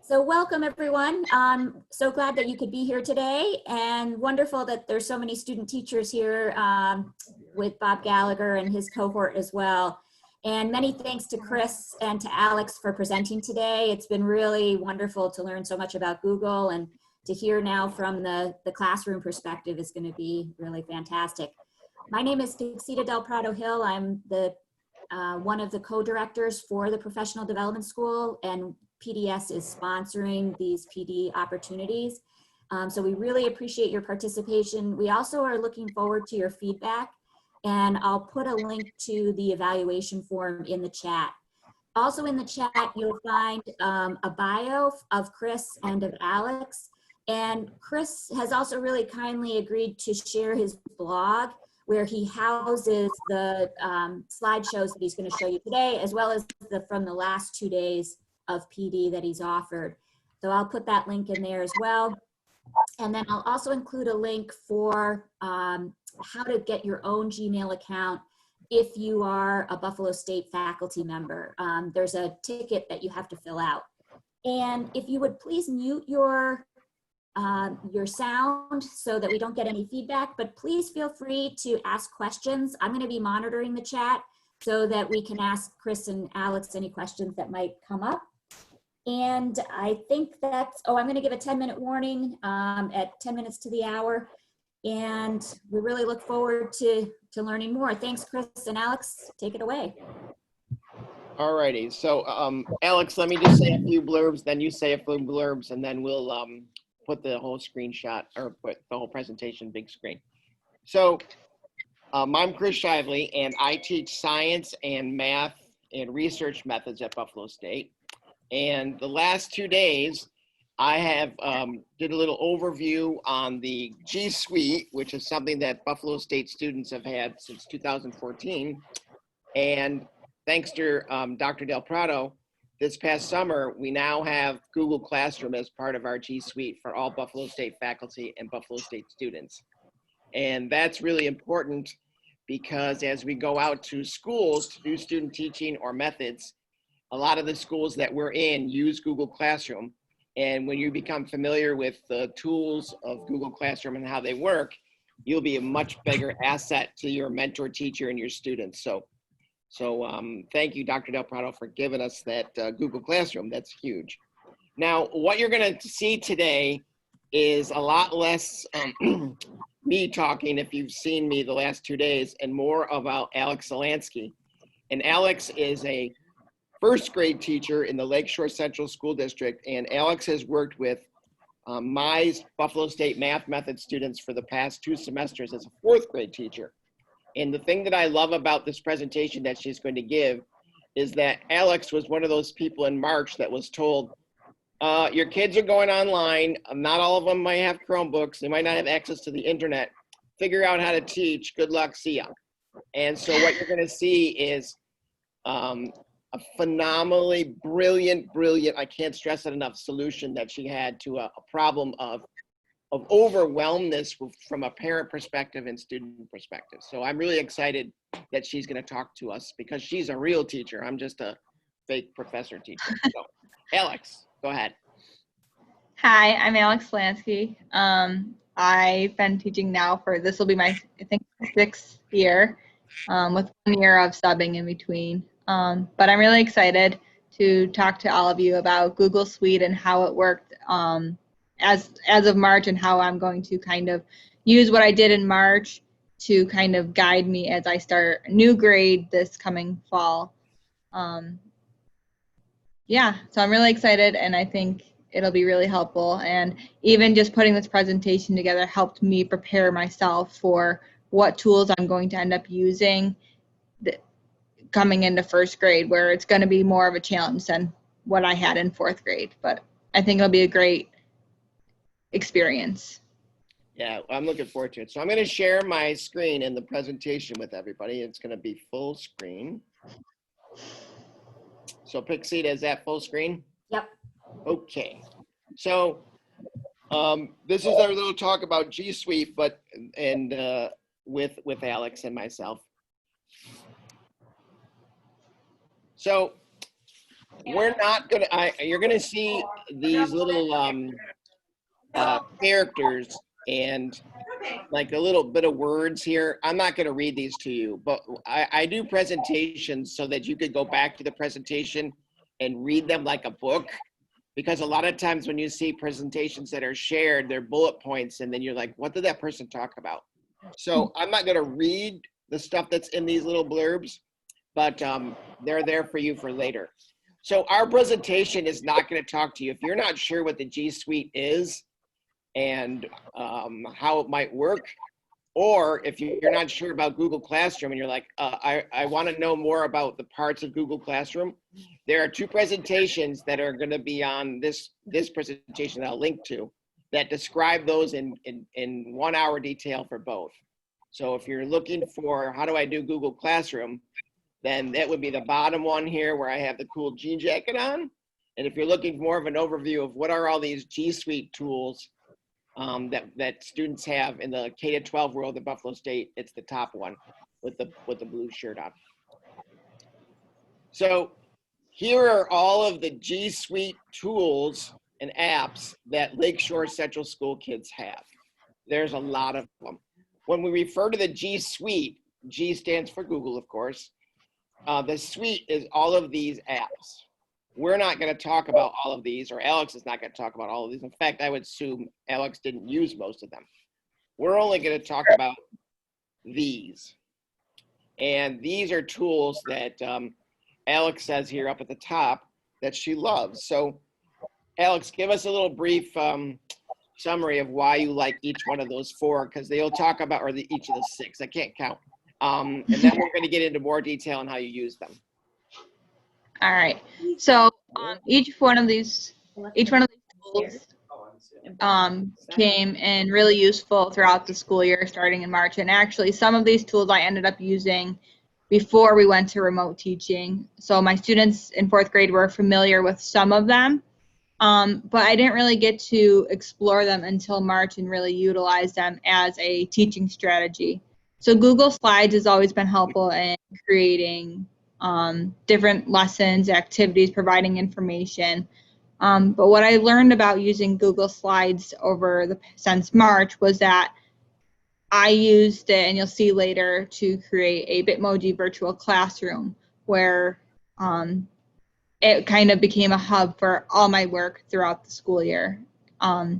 So welcome everyone. So glad that you could be here today, and wonderful that there's so many student teachers here with Bob Gallagher and his cohort as well. And many thanks to Chris and to Alex for presenting today. It's been really wonderful to learn so much about Google, and to hear now from the classroom perspective is going to be really fantastic. My name is Texita Del Prado Hill. I'm the one of the co-directors for the Professional Development School, and PDS is sponsoring these PD opportunities. So we really appreciate your participation. We also are looking forward to your feedback, and I'll put a link to the evaluation form in the chat. Also in the chat, you'll find a bio of Chris and of Alex. And Chris has also really kindly agreed to share his blog, where he houses the slideshows that he's going to show you today, as well as from the last 2 days of PD that he's offered. So I'll put that link in there as well. And then I'll also include a link for how to get your own Gmail account if you are a Buffalo State faculty member. There's a ticket that you have to fill out. And if you would please mute your sound so that we don't get any feedback, but please feel free to ask questions. I'm going to be monitoring the chat so that we can ask Chris and Alex any questions that might come up. And I think that's, I'm going to give a 10-minute warning at 10 minutes to the hour. And we really look forward to learning more. Thanks, Chris and Alex. Take it away. All righty. So, Alex, let me just say a few blurbs, then you say a few blurbs, and then we'll put the whole screenshot, or put the whole presentation big screen. So, I'm Chris Shively, and I teach science and math and research methods at Buffalo State. And the last 2 days, I have did a little overview on the G Suite, which is something that Buffalo State students have had since 2014. And thanks to Dr. Del Prado, this past summer, we now have Google Classroom as part of our G Suite for all Buffalo State faculty and Buffalo State students. And that's really important because as we go out to schools to do student teaching or methods, a lot of the schools that we're in use Google Classroom. And when you become familiar with the tools of Google Classroom and how they work, you'll be a much bigger asset to your mentor teacher and your students. So thank you, Dr. Del Prado, for giving us that Google Classroom. That's huge. Now, what you're going to see today is a lot less me talking, if you've seen me the last 2 days, and more about Alex Salansky. And Alex is a first grade teacher in the Lakeshore Central School District, and Alex has worked with my Buffalo State math method students for the past 2 semesters as a 4th grade teacher. And the thing that I love about this presentation that she's going to give is that Alex was one of those people in March that was told, your kids are going online, not all of them might have Chromebooks, they might not have access to the internet, figure out how to teach, good luck, see ya. And so what you're gonna see is a phenomenally brilliant, I can't stress it enough, solution that she had to a problem of overwhelmness from a parent perspective and student perspective. So I'm really excited that she's going to talk to us because she's a real teacher. I'm just a fake professor teacher. So, Alex, go ahead. Hi, I'm Alex Salansky. I've been teaching now for, this will be my, I think, 6th year, with 1 year of subbing in between. But I'm really excited to talk to all of you about Google Suite and how it worked as of March, and how I'm going to kind of use what I did in March to kind of guide me as I start a new grade this coming fall. Yeah, so I'm really excited, and I think it'll be really helpful. And even just putting this presentation together helped me prepare myself for what tools I'm going to end up using coming into 1st grade, where it's going to be more of a challenge than what I had in 4th grade. But I think it'll be a great experience. Yeah, I'm looking forward to it. So I'm going to share my screen and the presentation with everybody. It's going to be full screen. So Pixie, is that full screen? Yep. Okay. So this is our little talk about G Suite, but with Alex and myself. So we're not gonna, you're gonna see these little characters and like a little bit of words here. I'm not gonna read these to you, but I do presentations so that you could go back to the presentation and read them like a book. Because a lot of times when you see presentations that are shared, they're bullet points, and then you're like, what did that person talk about? So I'm not gonna read the stuff that's in these little blurbs, but they're there for you for later. So our presentation is not gonna talk to you. If you're not sure what the G Suite is and how it might work, or if you're not sure about Google Classroom and you're like, I wanna know more about the parts of Google Classroom, there are two presentations that are gonna be on this presentation that I'll link to that describe those in 1 hour detail for both. So if you're looking for how do I do Google Classroom, then that would be the bottom one here where I have the cool G jacket on. And if you're looking for more of an overview of what are all these G Suite tools that students have in the K-12 world at Buffalo State, it's the top one with the blue shirt on. So here are all of the G Suite tools and apps that Lakeshore Central School kids have. There's a lot of them. When we refer to the G Suite, G stands for Google, of course. The suite is all of these apps. We're not going to talk about all of these, or Alex is not going to talk about all of these. In fact, I would assume Alex didn't use most of them. We're only going to talk about these. And these are tools that Alex says here up at the top that she loves. So Alex, give us a little brief summary of why you like each one of those four, because they'll talk about, or each of the six, I can't count. And then we're going to get into more detail on how you use them. All right. So each one of these tools came in really useful throughout the school year starting in March. And actually some of these tools I ended up using before we went to remote teaching. So my students in 4th grade were familiar with some of them, but I didn't really get to explore them until March and really utilize them as a teaching strategy. So Google Slides has always been helpful in creating different lessons, activities, providing information. But what I learned about using Google Slides since March was that I used it, and you'll see later, to create a Bitmoji virtual classroom where it kind of became a hub for all my work throughout the school year. So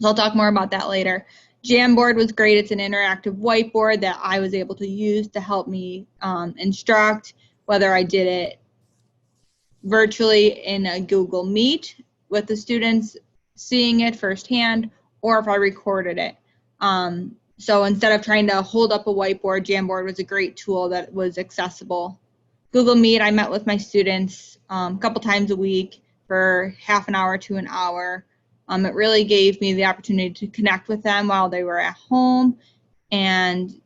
I'll talk more about that later. Jamboard was great. It's an interactive whiteboard that I was able to use to help me instruct, whether I did it virtually in a Google Meet with the students seeing it firsthand, or if I recorded it. So instead of trying to hold up a whiteboard, Jamboard was a great tool that was accessible. Google Meet, I met with my students a couple times a week for half an hour to an hour. It really gave me the opportunity to connect with them while they were at home and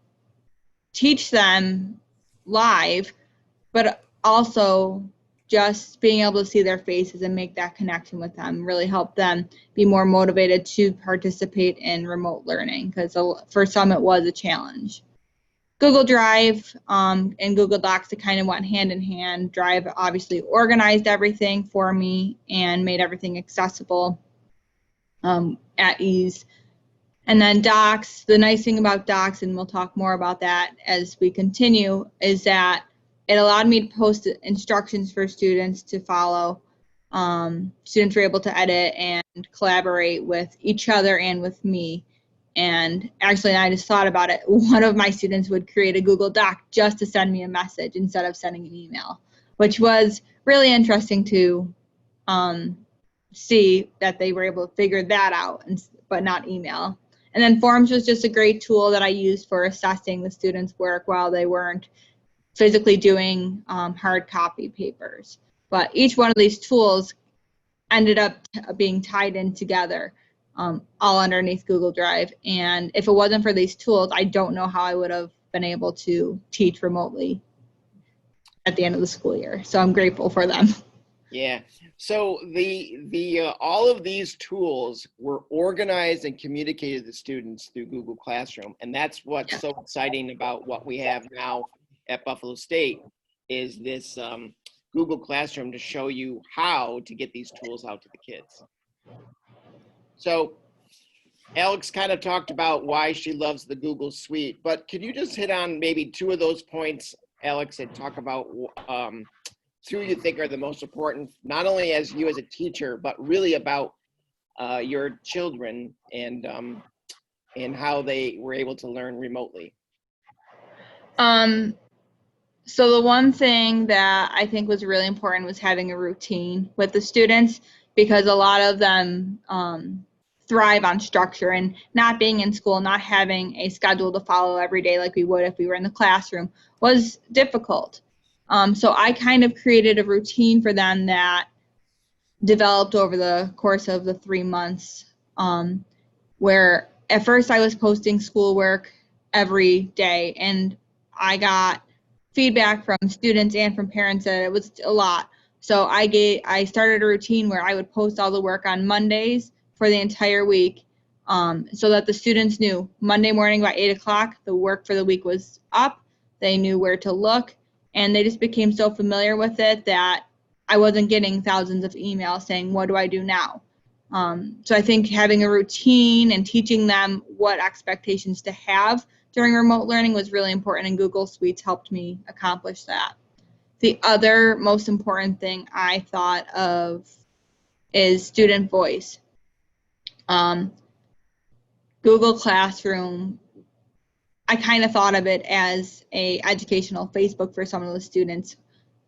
teach them live, but also just being able to see their faces and make that connection with them really helped them be more motivated to participate in remote learning, because for some it was a challenge. Google Drive and Google Docs, it kind of went hand in hand. Drive obviously organized everything for me and made everything accessible at ease. And then Docs, the nice thing about Docs, and we'll talk more about that as we continue, is that it allowed me to post instructions for students to follow. Students were able to edit and collaborate with each other and with me. And actually, I just thought about it. One of my students would create a Google Doc just to send me a message instead of sending an email, which was really interesting to see that they were able to figure that out, but not email. And then Forms was just a great tool that I used for assessing the students' work while they weren't physically doing hard copy papers. But each one of these tools ended up being tied in together, all underneath Google Drive. And if it wasn't for these tools, I don't know how I would have been able to teach remotely at the end of the school year. So I'm grateful for them. Yeah. So all of these tools were organized and communicated to students through Google Classroom. And that's what's so exciting about what we have now at Buffalo State, is this Google Classroom to show you how to get these tools out to the kids. So Alex kind of talked about why she loves the Google Suite, but could you just hit on maybe two of those points, Alex, and talk about two you think are the most important, not only as you as a teacher, but really about your children and how they were able to learn remotely? So the one thing that I think was really important was having a routine with the students, because a lot of them thrive on structure, and not being in school, not having a schedule to follow every day like we would if we were in the classroom was difficult. So I kind of created a routine for them that developed over the course of the 3 months, where at first I was posting schoolwork every day, and I got feedback from students and from parents that it was a lot. So I started a routine where I would post all the work on Mondays for the entire week, so that the students knew Monday morning by 8 o'clock, the work for the week was up. They knew where to look, and they just became so familiar with it that I wasn't getting thousands of emails saying, what do I do now? So I think having a routine and teaching them what expectations to have during remote learning was really important, and Google Suites helped me accomplish that. The other most important thing I thought of is student voice. Google Classroom, I kind of thought of it as a educational Facebook for some of the students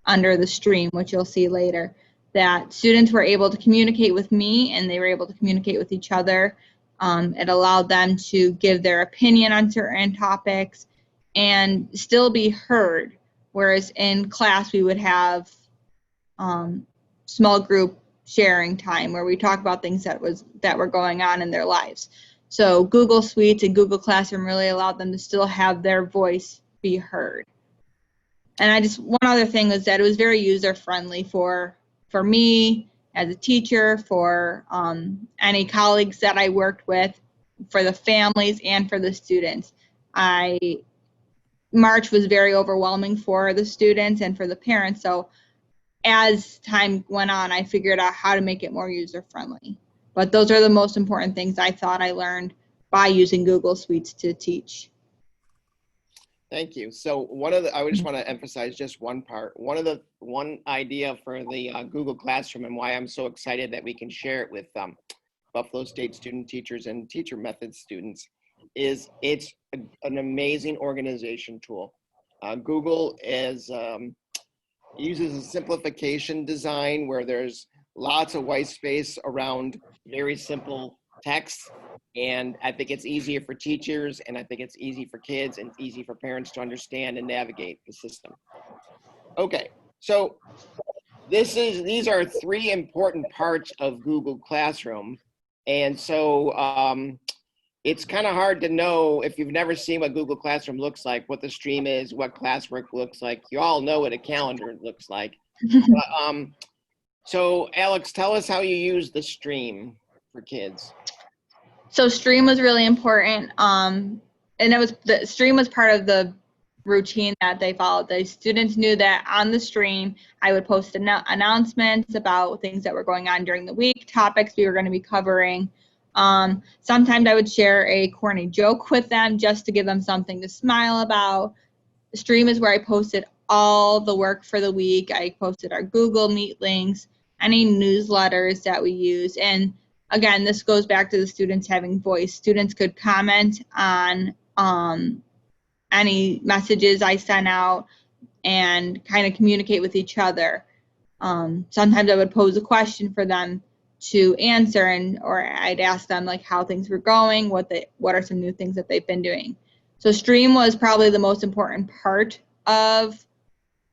under the stream, which you'll see later, that students were able to communicate with me and they were able to communicate with each other. It allowed them to give their opinion on certain topics and still be heard, whereas in class we would have small group sharing time where we talk about things that were going on in their lives. So Google Suites and Google Classroom really allowed them to still have their voice be heard. And one other thing was that it was very user friendly for me as a teacher, for any colleagues that I worked with, for the families and for the students. March was very overwhelming for the students and for the parents. So as time went on, I figured out how to make it more user friendly. But those are the most important things I thought I learned by using Google Suites to teach. Thank you. So I just want to emphasize just one part. One idea for the Google Classroom, and why I'm so excited that we can share it with Buffalo State student teachers and teacher methods students, is it's an amazing organization tool. Google uses a simplification design where there's lots of white space around very simple text. And I think it's easier for teachers, and I think it's easy for kids, and easy for parents to understand and navigate the system. Okay, so these are three important parts of Google Classroom. And so it's kind of hard to know, if you've never seen what Google Classroom looks like, what the stream is, what classwork looks like. You all know what a calendar looks like. But, so Alex, tell us how you use the stream for kids. So stream was really important, and the stream was part of the routine that they followed. The students knew that on the stream I would post announcements about things that were going on during the week, topics we were going to be covering. Sometimes I would share a corny joke with them just to give them something to smile about. The stream is where I posted all the work for the week. I posted our Google Meet links, any newsletters that we use, and again, this goes back to the students having voice. Students could comment on any messages I sent out and kind of communicate with each other. Sometimes I would pose a question for them to answer, or I'd ask them like how things were going, what are some new things that they've been doing. So stream was probably the most important part of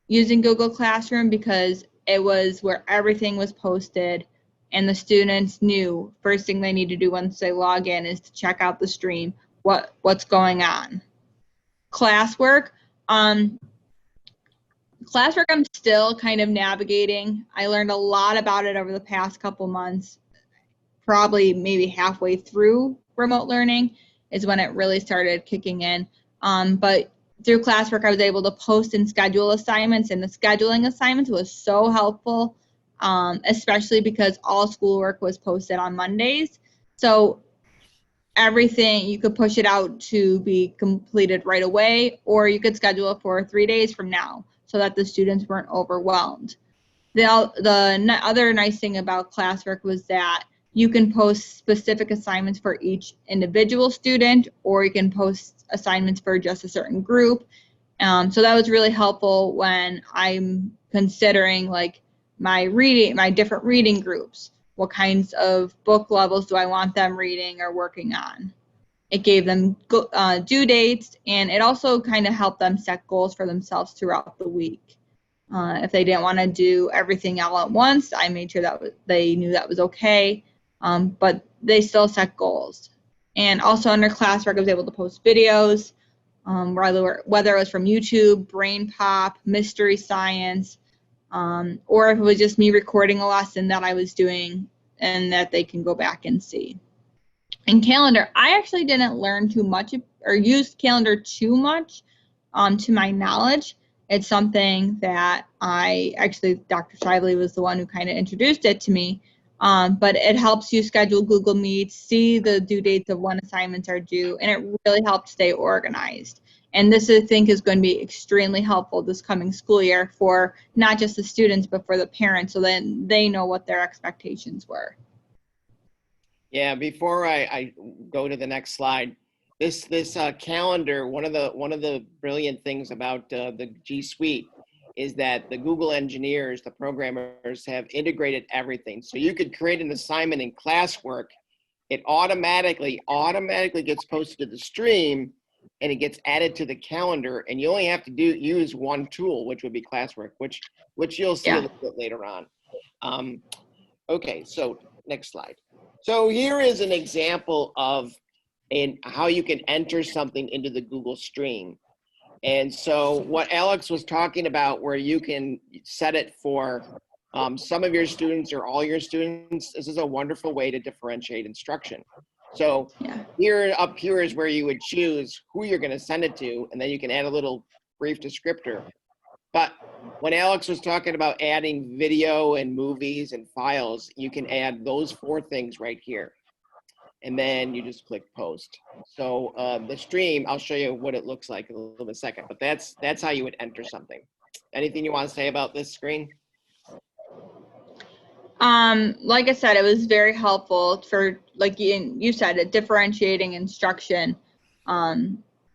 using Google Classroom, because it was where everything was posted. And the students knew first thing they need to do once they log in is to check out the stream, what's going on. Classwork, I'm still kind of navigating. I learned a lot about it over the past couple months. Probably maybe halfway through remote learning is when it really started kicking in. But through classwork, I was able to post and schedule assignments, and the scheduling assignments was so helpful, especially because all schoolwork was posted on Mondays. So everything, you could push it out to be completed right away, or you could schedule it for 3 days from now so that the students weren't overwhelmed. The other nice thing about classwork was that you can post specific assignments for each individual student, or you can post assignments for just a certain group. So that was really helpful when I'm considering like my different reading groups. What kinds of book levels do I want them reading or working on? It gave them due dates, and it also kind of helped them set goals for themselves throughout the week. If they didn't want to do everything all at once, I made sure that they knew that was okay, but they still set goals. And also under classwork, I was able to post videos, whether it was from YouTube, Brain Pop, Mystery Science, or if it was just me recording a lesson that I was doing and that they can go back and see. In Calendar, I actually didn't learn too much or use Calendar too much to my knowledge. It's something that Dr. Shively was the one who kind of introduced it to me, but it helps you schedule Google Meets, see the due dates of when assignments are due, and it really helps stay organized. And this, I think, is going to be extremely helpful this coming school year for not just the students, but for the parents, so that they know what their expectations were. Yeah, before I go to the next slide, this calendar, one of the brilliant things about the G Suite is that the Google engineers, the programmers, have integrated everything. So you could create an assignment in classwork, it automatically gets posted to the stream, and it gets added to the calendar, and you only have to use one tool, which would be classwork, which you'll see a little bit later on. Okay, so next slide. So here is an example of how you can enter something into the Google Stream. And so what Alex was talking about, where you can set it for some of your students or all your students, this is a wonderful way to differentiate instruction. So up here is where you would choose who you're going to send it to, and then you can add a little brief descriptor. But when Alex was talking about adding video and movies and files, you can add those 4 things right here. And then you just click post. So the stream, I'll show you what it looks like in a little bit second, but that's how you would enter something. Anything you want to say about this screen? Like I said, it was very helpful for, like you said, differentiating instruction,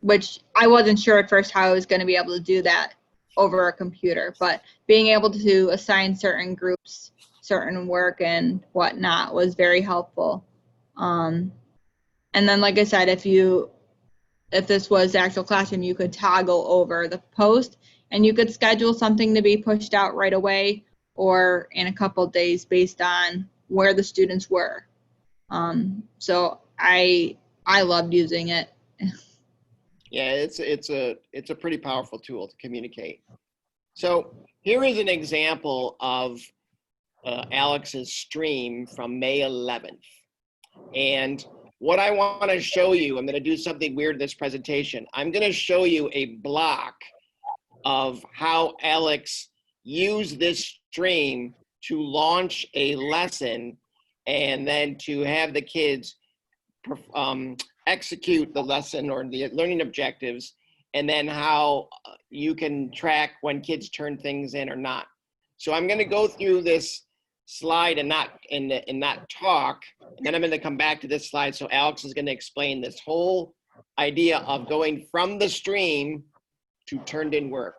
which I wasn't sure at first how I was going to be able to do that over a computer, but being able to assign certain groups certain work and whatnot was very helpful. And then, like I said, if this was the actual classroom, you could toggle over the post, and you could schedule something to be pushed out right away or in a couple of days based on where the students were. So I loved using it. Yeah, it's a pretty powerful tool to communicate. So here is an example of Alex's stream from May 11th. And what I want to show you, I'm going to do something weird in this presentation. I'm going to show you a block of how Alex used this stream to launch a lesson and then to have the kids execute the lesson or the learning objectives, and then how you can track when kids turn things in or not. So I'm going to go through this slide and not talk, and then I'm going to come back to this slide. So Alex is going to explain this whole idea of going from the stream to turned in work.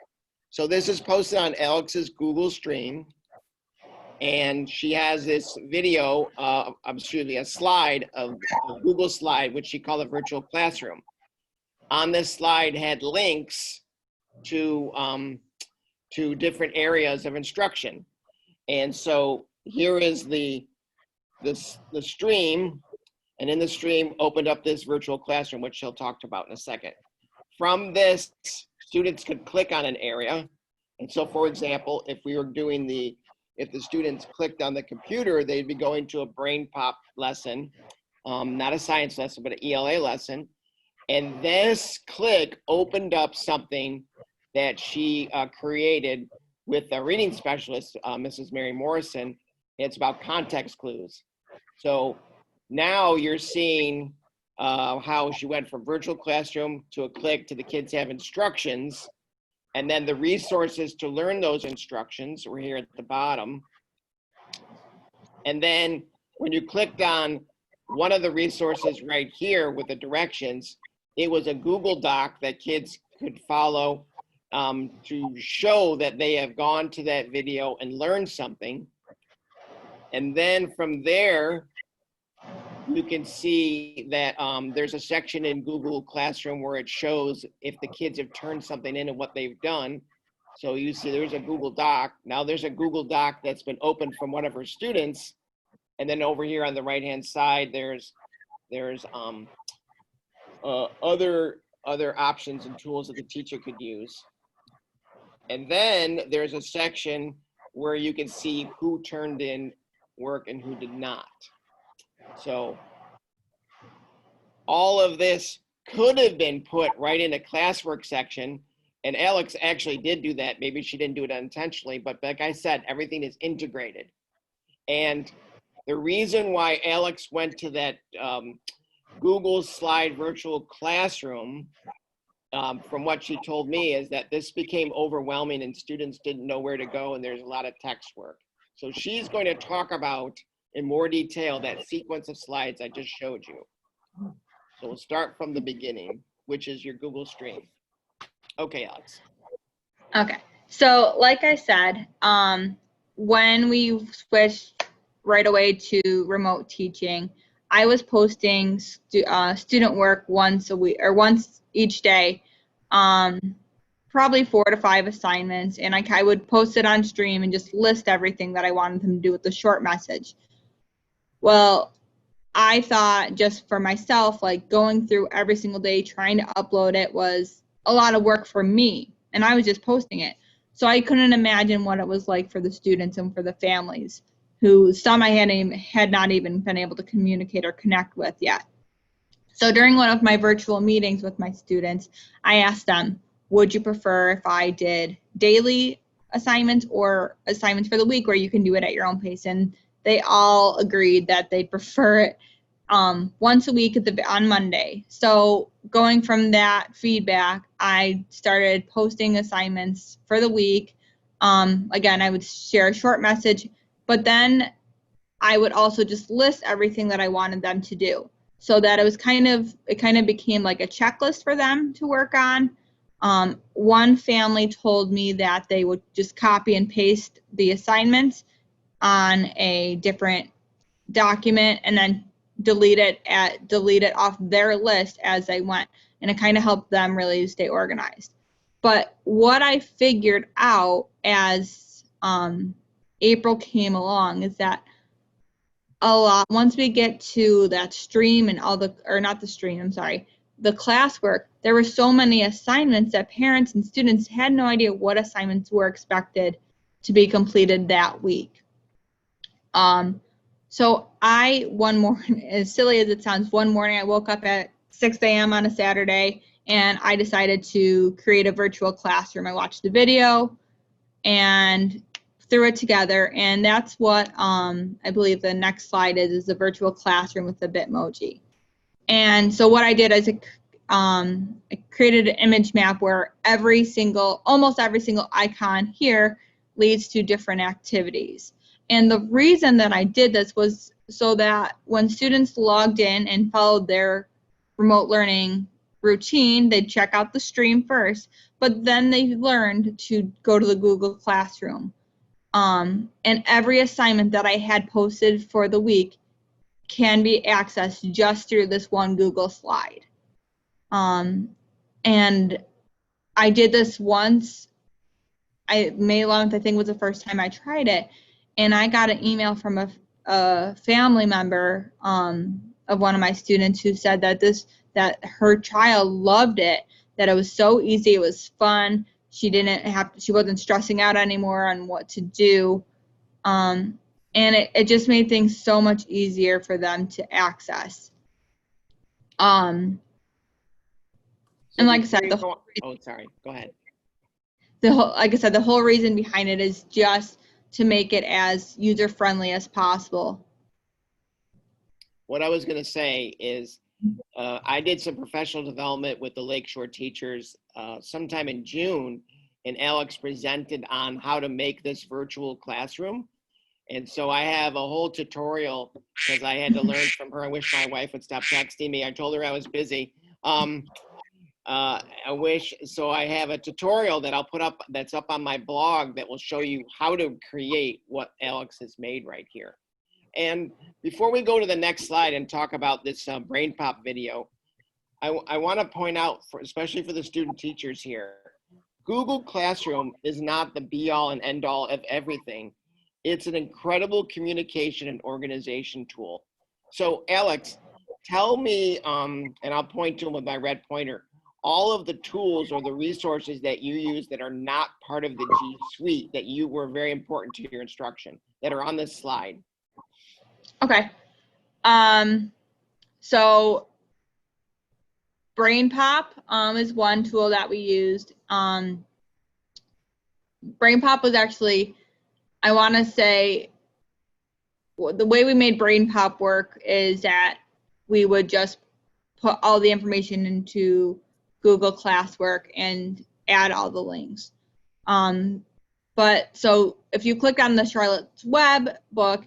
So this is posted on Alex's Google Stream, and she has this video, a slide of Google slide, which she called a virtual classroom. On this slide had links to different areas of instruction. And so here is the stream, and in the stream opened up this virtual classroom, which she'll talk about in a second. From this, students could click on an area. And so, for example, if the students clicked on the computer, they'd be going to a Brain Pop lesson, not a science lesson, but an ELA lesson. And this click opened up something that she created with a reading specialist, Mrs. Mary Morrison. It's about context clues. So now you're seeing how she went from virtual classroom to a click to the kids have instructions, and then the resources to learn those instructions were here at the bottom. And then when you clicked on one of the resources right here with the directions, it was a Google Doc that kids could follow to show that they have gone to that video and learned something. And then from there, you can see that there's a section in Google Classroom where it shows if the kids have turned something in and what they've done. So you see there's a Google Doc. Now there's a Google Doc that's been opened from one of her students. And then over here on the right-hand side, there's other options and tools that the teacher could use. And then there's a section where you can see who turned in work and who did not. So all of this could have been put right in a classwork section, and Alex actually did do that. Maybe she didn't do it intentionally, but like I said, everything is integrated. And the reason why Alex went to that Google Slide virtual classroom, from what she told me, is that this became overwhelming and students didn't know where to go, and there's a lot of text work. So she's going to talk about in more detail that sequence of slides I just showed you. So we'll start from the beginning, which is your Google Stream. Okay, Alex. Okay, so like I said, when we switched right away to remote teaching, I was posting student work once a week or once each day, probably 4 to 5 assignments, and I would post it on stream and just list everything that I wanted them to do with the short message. Well, I thought just for myself, like going through every single day trying to upload it was a lot of work for me, and I was just posting it. So I couldn't imagine what it was like for the students and for the families, who some I had not even been able to communicate or connect with yet. So during one of my virtual meetings with my students, I asked them, would you prefer if I did daily assignments or assignments for the week where you can do it at your own pace? And they all agreed that they prefer it once a week on Monday. So going from that feedback, I started posting assignments for the week. Again, I would share a short message, but then I would also just list everything that I wanted them to do, so that it kind of became like a checklist for them to work on. One family told me that they would just copy and paste the assignments on a different document and then delete it off their list as they went, and it kind of helped them really stay organized. But what I figured out as April came along is that once we get to that stream and the classwork, there were so many assignments that parents and students had no idea what assignments were expected to be completed that week. So one morning, as silly as it sounds, one morning I woke up at 6 a.m. on a Saturday and I decided to create a virtual classroom. I watched the video and threw it together, and that's what I believe the next slide is the virtual classroom with the Bitmoji. And so what I did is I created an image map where almost every single icon here leads to different activities. And the reason that I did this was so that when students logged in and followed their remote learning routine, they'd check out the stream first, but then they learned to go to the Google Classroom. And every assignment that I had posted for the week can be accessed just through this one Google slide. And I did this once. May 11th, I think, was the first time I tried it. And I got an email from a family member of one of my students who said that her child loved it, that it was so easy, it was fun. She wasn't stressing out anymore on what to do. And it just made things so much easier for them to access. And like I said, Oh, sorry. Go ahead. like I said, the whole reason behind it is just to make it as user-friendly as possible. What I was going to say is I did some professional development with the Lakeshore teachers sometime in June, and Alex presented on how to make this virtual classroom. And so I have a whole tutorial because I had to learn from her. I wish my wife would stop texting me. I told her I was busy. I have a tutorial that I'll put up that's up on my blog that will show you how to create what Alex has made right here. And before we go to the next slide and talk about this Brain Pop video, I want to point out, especially for the student teachers here, Google Classroom is not the be all and end all of everything. It's an incredible communication and organization tool. So Alex, tell me, and I'll point to them with my red pointer, all of the tools or the resources that you use that are not part of the G Suite that you were very important to your instruction that are on this slide. Okay. So Brain Pop is one tool that we used. Brain Pop was actually, I want to say, the way we made Brain Pop work is that we would just put all the information into Google Classwork and add all the links. But so if you click on the Charlotte's Web book,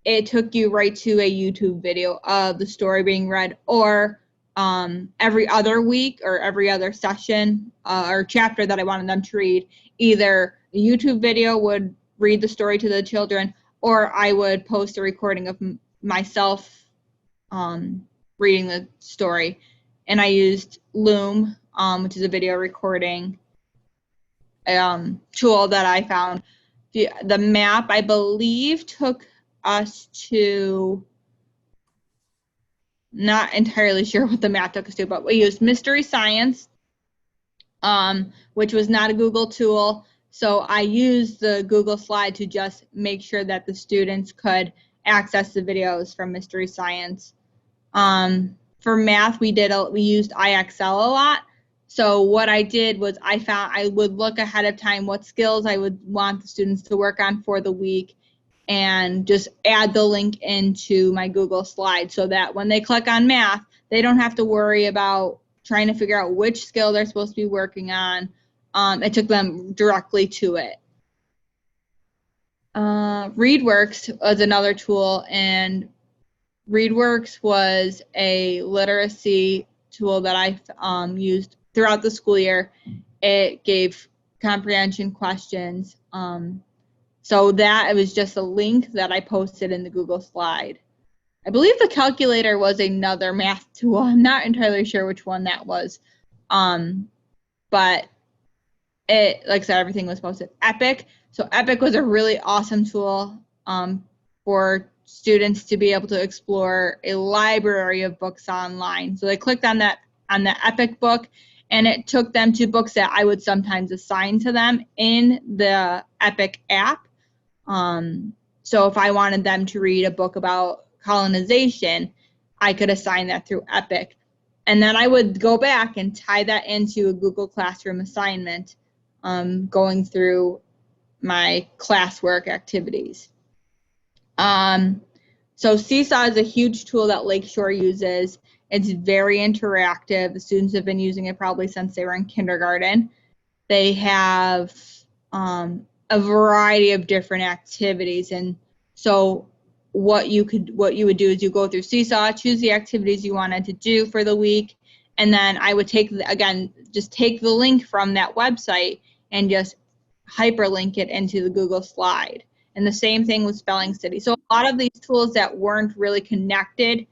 it took you right to a YouTube video of the story being read, or every other week or every other session or chapter that I wanted them to read, either a YouTube video would read the story to the children, or I would post a recording of myself reading the story. And I used Loom, which is a video recording tool that I found. The map, I believe, took us to, not entirely sure what the map took us to, but we used Mystery Science, which was not a Google tool. So I used the Google slide to just make sure that the students could access the videos from Mystery Science. For math, we used IXL a lot. So what I did was I would look ahead of time what skills I would want the students to work on for the week, and just add the link into my Google slide so that when they click on math, they don't have to worry about trying to figure out which skill they're supposed to be working on. It took them directly to it. ReadWorks was another tool, and ReadWorks was a literacy tool that I used throughout the school year. It gave comprehension questions. So that it was just a link that I posted in the Google slide. I believe the calculator was another math tool. I'm not entirely sure which one that was. But it, like I said, everything was posted. Epic. So Epic was a really awesome tool for students to be able to explore a library of books online. So they clicked on the Epic book, and it took them to books that I would sometimes assign to them in the Epic app. So if I wanted them to read a book about colonization, I could assign that through Epic. And then I would go back and tie that into a Google Classroom assignment, going through my classwork activities. So Seesaw is a huge tool that Lakeshore uses. It's very interactive. The students have been using it probably since they were in kindergarten. They have a variety of different activities, and so what you would do is you go through Seesaw, choose the activities you wanted to do for the week, and then I would take the link from that website and just hyperlink it into the Google slide. And the same thing with Spelling City. So a lot of these tools that weren't really connected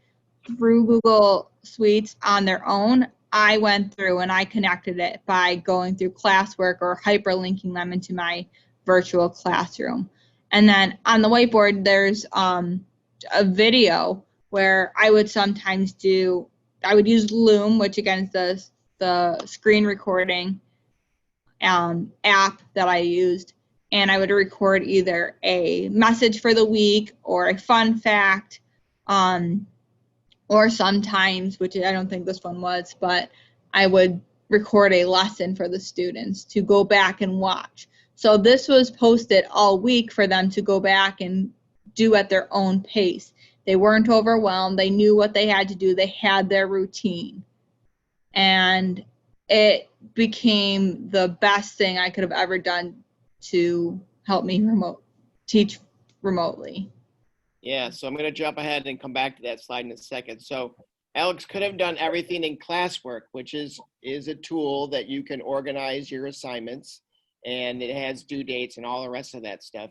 through Google Suites on their own, I went through and I connected it by going through classwork or hyperlinking them into my virtual classroom. And then on the whiteboard, there's a video where I would sometimes use Loom, which again is the screen recording app that I used, and I would record either a message for the week or a fun fact, or sometimes, which I don't think this one was, but I would record a lesson for the students to go back and watch. So this was posted all week for them to go back and do at their own pace. They weren't overwhelmed. They knew what they had to do. They had their routine. And it became the best thing I could have ever done to help me teach remotely. Yeah, so I'm going to jump ahead and come back to that slide in a second. So Alex could have done everything in classwork, which is a tool that you can organize your assignments, and it has due dates and all the rest of that stuff.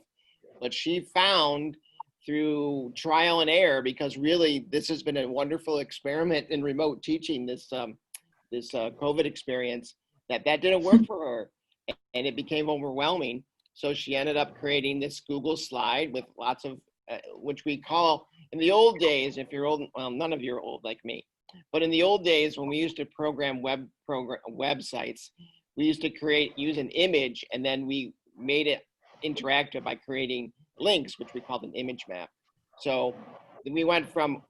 But she found through trial and error, because really this has been a wonderful experiment in remote teaching, this COVID experience, that didn't work for her, and it became overwhelming. So she ended up creating this Google slide with lots of, which we call, in the old days, if you're old, well, none of you are old like me, but in the old days when we used to program websites, we used to use an image, and then we made it interactive by creating links, which we called an image map. So we went from,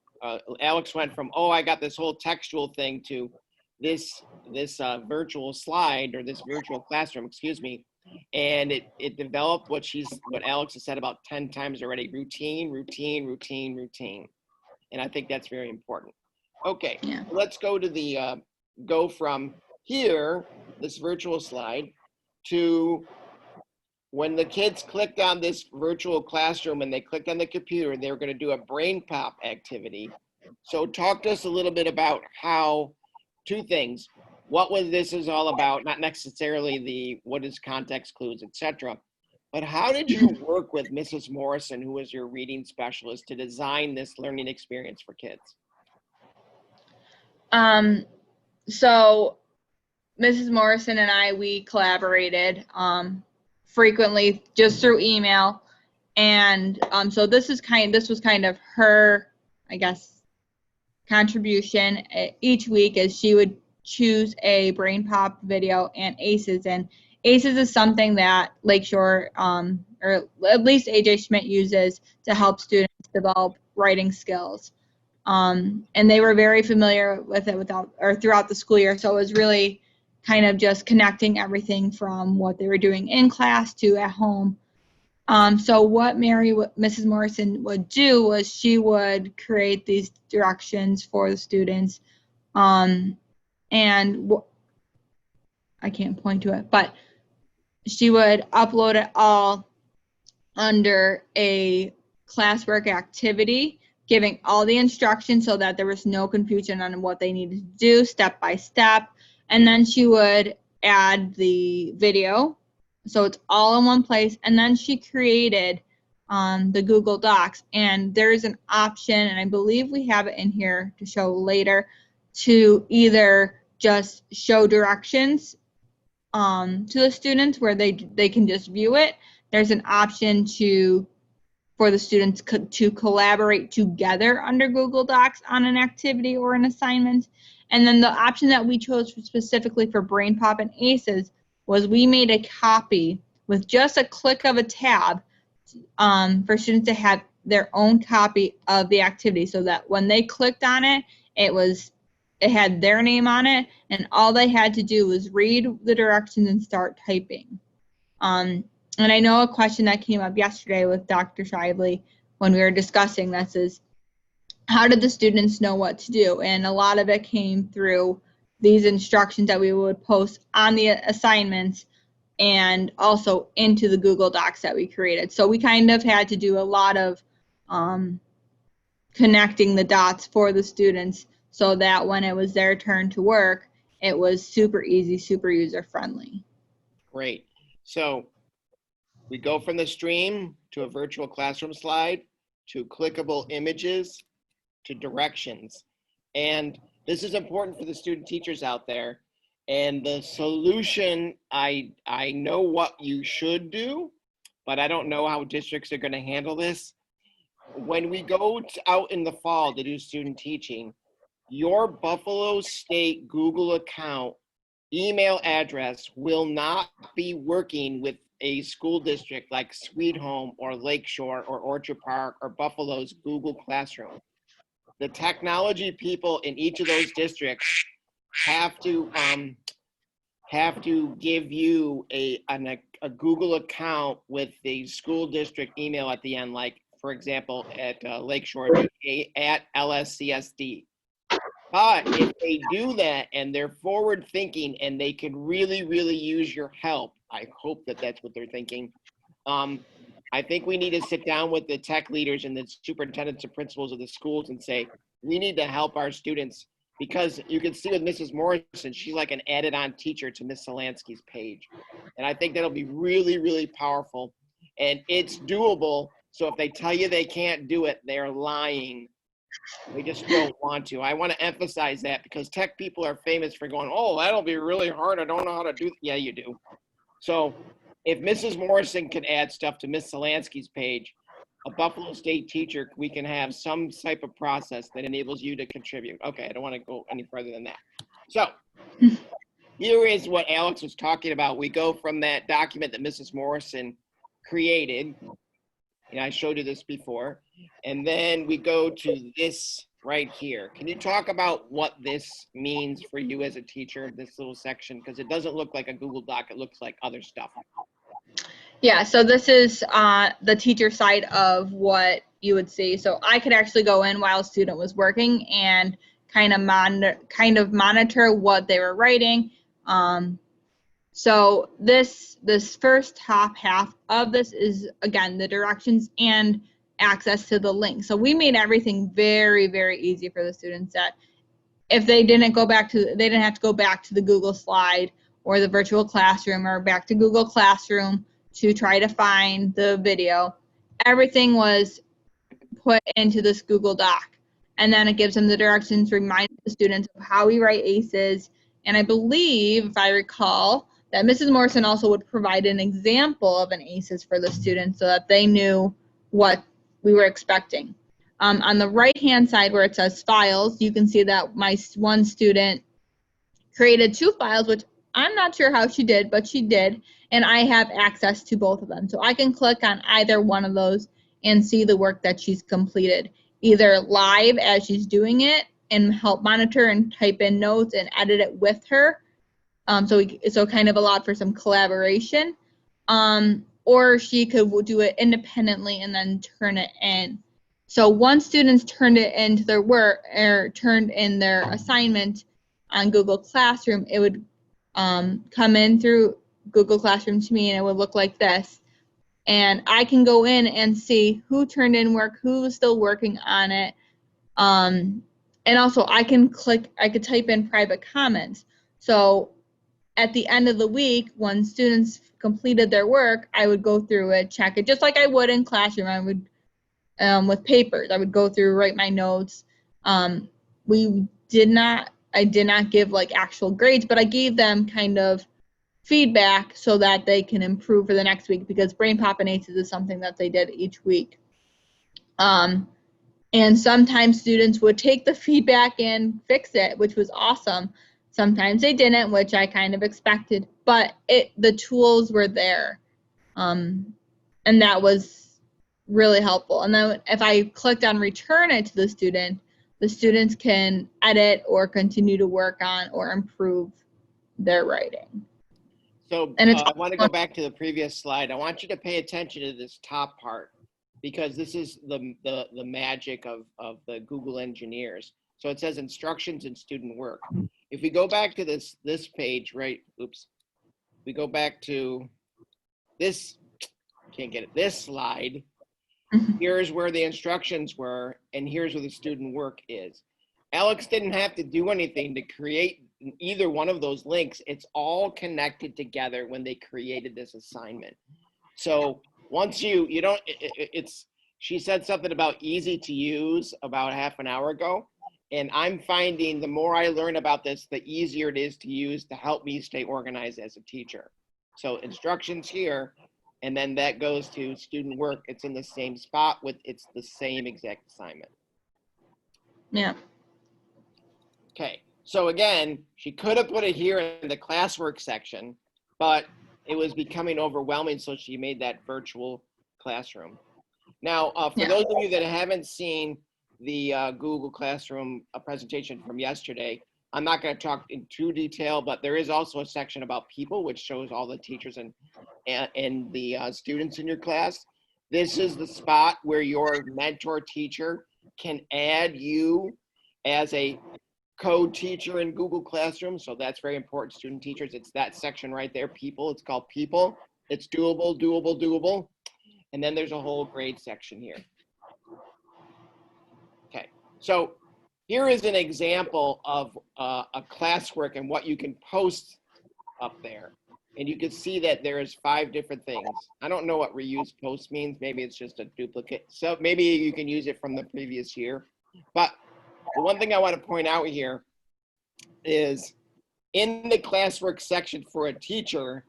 Alex went from, oh, I got this whole textual thing, to this virtual slide, or this virtual classroom, excuse me, and it developed what Alex has said about 10 times already: routine, routine, routine, routine. And I think that's very important. Okay, Yeah. let's go to go from here, this virtual slide, to when the kids clicked on this virtual classroom and they clicked on the computer, they were going to do a brain pop activity. So talk to us a little bit about how, two things: what this is all about, not necessarily what is context clues, etc. But how did you work with Mrs. Morrison, who was your reading specialist, to design this learning experience for kids? So Mrs. Morrison and we collaborated frequently just through email. And so this was kind of her, I guess, contribution each week, as she would choose a brain pop video and ACEs. And ACEs is something that Lakeshore, or at least AJ Schmidt, uses to help students develop writing skills. And they were very familiar with it throughout the school year. So it was really kind of just connecting everything from what they were doing in class to at home. So what Mrs. Morrison would do was she would create these directions for the students. And I can't point to it, but she would upload it all under a classwork activity, giving all the instructions so that there was no confusion on what they needed to do step by step. And then she would add the video, so it's all in one place. And then she created the Google Docs, and there's an option, and I believe we have it in here to show later, to either just show directions to the students where they can just view it. There's an option for the students to collaborate together under Google Docs on an activity or an assignment. And then the option that we chose specifically for Brain Pop and ACEs was we made a copy with just a click of a tab for students to have their own copy of the activity, so that when they clicked on it, it had their name on it, and all they had to do was read the directions and start typing. And I know a question that came up yesterday with Dr. Shively when we were discussing this is, how did the students know what to do? And a lot of it came through these instructions that we would post on the assignments and also into the Google Docs that we created. So we kind of had to do a lot of connecting the dots for the students, so that when it was their turn to work, it was super easy, super user-friendly. Great. So we go from the stream to a virtual classroom slide, to clickable images, to directions. And this is important for the student teachers out there. And the solution, I know what you should do, but I don't know how districts are going to handle this. When we go out in the fall to do student teaching, your Buffalo State Google account email address will not be working with a school district like Sweet Home or Lakeshore or Orchard Park or Buffalo's Google Classroom. The technology people in each of those districts have to have to give you a Google account with the school district email at the end, like, for example, at Lakeshore, at LSCSD. But if they do that and they're forward thinking and they can really, really use your help, I hope that that's what they're thinking. I think we need to sit down with the tech leaders and the superintendents and principals of the schools and say, we need to help our students, because you can see with Mrs. Morrison, she's like an added on teacher to Miss Salansky's page. And I think that'll be really, really powerful, and it's doable. So if they tell you they can't do it, they're lying. They just don't want to. I want to emphasize that, because tech people are famous for going, oh, that'll be really hard. I don't know how to do. Yeah, you do. So if Mrs. Morrison can add stuff to Miss Salansky's page, a Buffalo State teacher, we can have some type of process that enables you to contribute. Okay, I don't want to go any further than that. So here is what Alex was talking about. We go from that document that Mrs. Morrison created. And I showed you this before. And then we go to this right here. Can you talk about what this means for you as a teacher, this little section? Because it doesn't look like a Google Doc. It looks like other stuff. Yeah, so this is the teacher side of what you would see. So I could actually go in while a student was working and kind of monitor what they were writing. So this first top half of this is, again, the directions and access to the link. So we made everything very, very easy for the students, that if they didn't have to go back to the Google slide or the virtual classroom or back to Google Classroom to try to find the video. Everything was put into this Google Doc. And then it gives them the directions, reminds the students of how we write ACEs. And I believe, if I recall, that Mrs. Morrison also would provide an example of an ACEs for the students so that they knew what we were expecting. On the right-hand side where it says files, you can see that my one student created 2 files, which I'm not sure how she did, but she did, and I have access to both of them. So I can click on either one of those and see the work that she's completed, either live as she's doing it and help monitor and type in notes and edit it with her. So kind of allowed for some collaboration, or she could do it independently and then turn it in. So once students turned it into their work or turned in their assignment on Google Classroom, it would come in through Google Classroom to me, and it would look like this. And I can go in and see who turned in work, who is still working on it. And also I could type in private comments. So at the end of the week, when students completed their work, I would go through it, check it, just like I would in classroom. I would, with papers, I would go through, write my notes. I did not give like actual grades, but I gave them kind of feedback so that they can improve for the next week, because Brain Pop and ACEs is something that they did each week. And sometimes students would take the feedback and fix it, which was awesome. Sometimes they didn't, which I kind of expected, but the tools were there. And that was really helpful. And then if I clicked on return it to the students can edit or continue to work on or improve their writing. So I want to go back to the previous slide. I want you to pay attention to this top part, because this is the magic of the Google engineers. So it says instructions and student work. If we go back to this page, right? Oops. We go back to this, can't get it, this slide. Here's where the instructions were, and here's where the student work is. Alex didn't have to do anything to create either one of those links. It's all connected together when they created this assignment. So once you don't, she said something about easy to use about half an hour ago. And I'm finding the more I learn about this, the easier it is to use to help me stay organized as a teacher. So instructions here, and then that goes to student work. It's in the same spot it's the same exact assignment. Yeah. Okay, so again, she could have put it here in the classwork section, but it was becoming overwhelming, so she made that virtual classroom. Now, for those of you that haven't seen the Google Classroom presentation from yesterday, I'm not going to talk in too detail, but there is also a section about people, which shows all the teachers and the students in your class. This is the spot where your mentor teacher can add you as a co-teacher in Google Classroom. So that's very important, student teachers. It's that section right there, people. It's called people. It's doable, doable, doable. And then there's a whole grade section here. Okay, so here is an example of a classwork and what you can post up there. And you can see that there is 5 different things. I don't know what reuse post means. Maybe it's just a duplicate. So maybe you can use it from the previous year. But the one thing I want to point out here is in the classwork section for a teacher,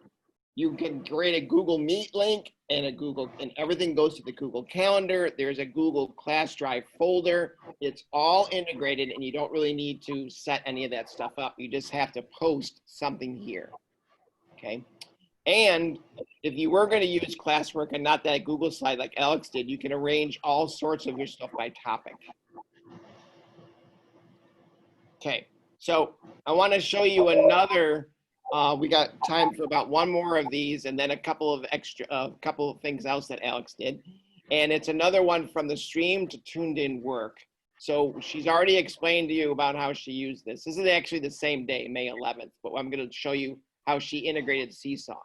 you can create a Google Meet link and and everything goes to the Google Calendar. There's a Google Class Drive folder. It's all integrated and you don't really need to set any of that stuff up. You just have to post something here. Okay. And if you were going to use classwork and not that Google slide like Alex did, you can arrange all sorts of your stuff by topic. Okay, so I want to show you another, we got time for about one more of these and then a couple of things else that Alex did. And it's another one from the stream to tuned in work. So she's already explained to you about how she used this. This is actually the same day, May 11th, but I'm going to show you how she integrated Seesaw.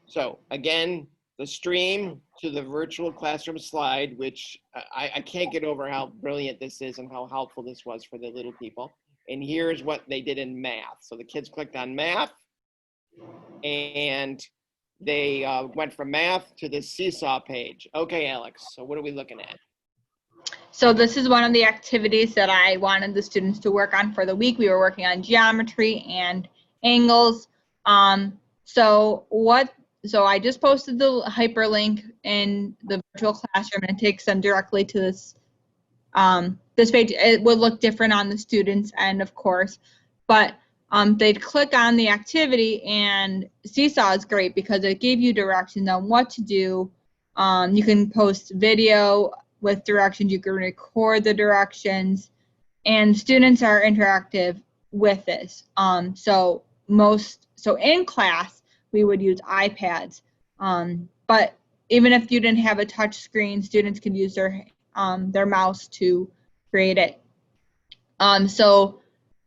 So again, the stream to the virtual classroom slide, which I can't get over how brilliant this is and how helpful this was for the little people. And here's what they did in math. So the kids clicked on math and they went from math to the Seesaw page. Okay, Alex, so what are we looking at? So this is one of the activities that I wanted the students to work on for the week. We were working on geometry and angles. So I just posted the hyperlink in the virtual classroom and it takes them directly to this this page. It would look different on the students' end, of course, but they'd click on the activity, and Seesaw is great because it gave you directions on what to do. You can post video with directions, you can record the directions, and students are interactive with this. So in class, we would use iPads, but even if you didn't have a touch screen, students could use their mouse to create it. So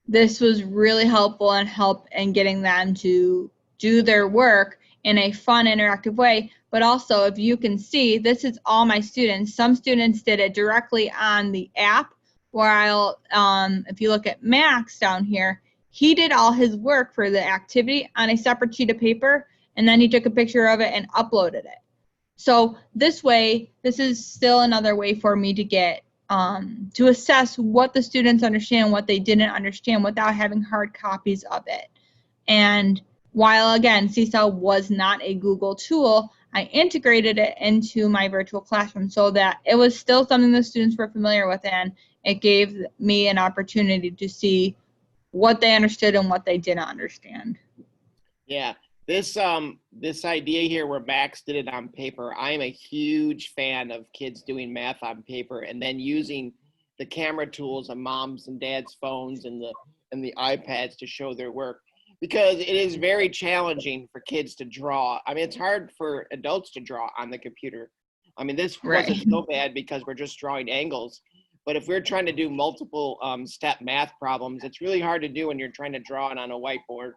this was really helpful in getting them to do their work in a fun, interactive way. But also, if you can see, this is all my students. Some students did it directly on the app, while if you look at Max down here, he did all his work for the activity on a separate sheet of paper, and then he took a picture of it and uploaded it. So this way, this is still another way for me to get to assess what the students understand, what they didn't understand, without having hard copies of it. And while, again, Seesaw was not a Google tool, I integrated it into my virtual classroom so that it was still something the students were familiar with, and it gave me an opportunity to see what they understood and what they didn't understand. Yeah, this idea here where Max did it on paper, I am a huge fan of kids doing math on paper and then using the camera tools on moms and dads' phones and the iPads to show their work, because it is very challenging for kids to draw. I mean, it's hard for adults to draw on the computer. I mean, this wasn't so bad because we're just drawing angles. But if we're trying to do multiple step math problems, it's really hard to do when you're trying to draw it on a whiteboard.